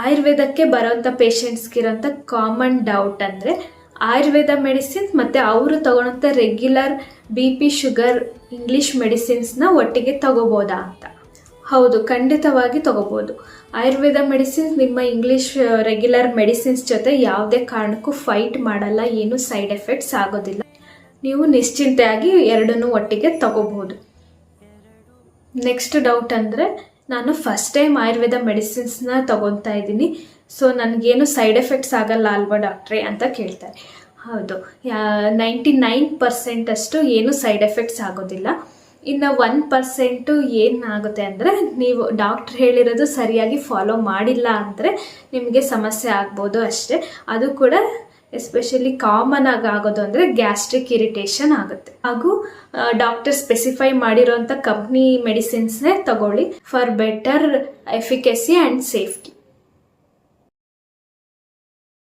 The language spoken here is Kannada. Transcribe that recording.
ಆಯುರ್ವೇದಕ್ಕೆ ಬರೋಂಥ ಪೇಷಂಟ್ಸ್ಗಿರೋಂಥ ಕಾಮನ್ ಡೌಟ್ ಅಂದರೆ ಆಯುರ್ವೇದ ಮೆಡಿಸಿನ್ಸ್ ಮತ್ತು ಅವರು ತಗೊಳ್ಳೋಂಥ ರೆಗ್ಯುಲರ್ BP ಶುಗರ್ ಇಂಗ್ಲೀಷ್ ಮೆಡಿಸಿನ್ಸ್ನ ಒಟ್ಟಿಗೆ ತಗೋಬೋದಾ ಅಂತ. ಹೌದು, ಖಂಡಿತವಾಗಿ ತಗೋಬೋದು. ಆಯುರ್ವೇದ ಮೆಡಿಸಿನ್ಸ್ ನಿಮ್ಮ ಇಂಗ್ಲೀಷ್ ರೆಗ್ಯುಲರ್ ಮೆಡಿಸಿನ್ಸ್ ಜೊತೆ ಯಾವುದೇ ಕಾರಣಕ್ಕೂ ಫೈಟ್ ಮಾಡಲ್ಲ, ಏನು ಸೈಡ್ ಎಫೆಕ್ಟ್ಸ್ ಆಗೋದಿಲ್ಲ. ನೀವು ನಿಶ್ಚಿಂತೆಯಾಗಿ ಎರಡನ್ನೂ ಒಟ್ಟಿಗೆ ತಗೋಬಹುದು. ನೆಕ್ಸ್ಟ್ ಡೌಟ್ ಅಂದರೆ, ನಾನು ಫಸ್ಟ್ ಟೈಮ್ ಆಯುರ್ವೇದ ಮೆಡಿಸಿನ್ಸ್ನ ತಗೊತಾ ಇದ್ದೀನಿ, ಸೊ ನನಗೇನು ಸೈಡ್ ಎಫೆಕ್ಟ್ಸ್ ಆಗಲ್ಲ ಅಲ್ವಾ ಡಾಕ್ಟ್ರೇ ಅಂತ ಕೇಳ್ತಾರೆ. ಹೌದು, 99% ಅಷ್ಟು ಏನು ಸೈಡ್ ಎಫೆಕ್ಟ್ಸ್ ಆಗೋದಿಲ್ಲ. ಇನ್ನು 1% ಏನಾಗುತ್ತೆ ಅಂದರೆ, ನೀವು ಡಾಕ್ಟ್ರ್ ಹೇಳಿರೋದು ಸರಿಯಾಗಿ ಫಾಲೋ ಮಾಡಿಲ್ಲ ಅಂದರೆ ನಿಮಗೆ ಸಮಸ್ಯೆ ಆಗ್ಬೋದು ಅಷ್ಟೇ. ಅದು ಕೂಡ ಎಸ್ಪೆಷಲಿ ಕಾಮನ್ ಆಗೋದು ಅಂದರೆ ಗ್ಯಾಸ್ಟ್ರಿಕ್ ಇರಿಟೇಷನ್ ಆಗುತ್ತೆ. ಹಾಗೂ ಡಾಕ್ಟರ್ ಸ್ಪೆಸಿಫೈ ಮಾಡಿರೋಂಥ ಕಂಪ್ನಿ ಮೆಡಿಸಿನ್ಸ್ನೇ ತಗೊಳ್ಳಿ for better efficacy and safety.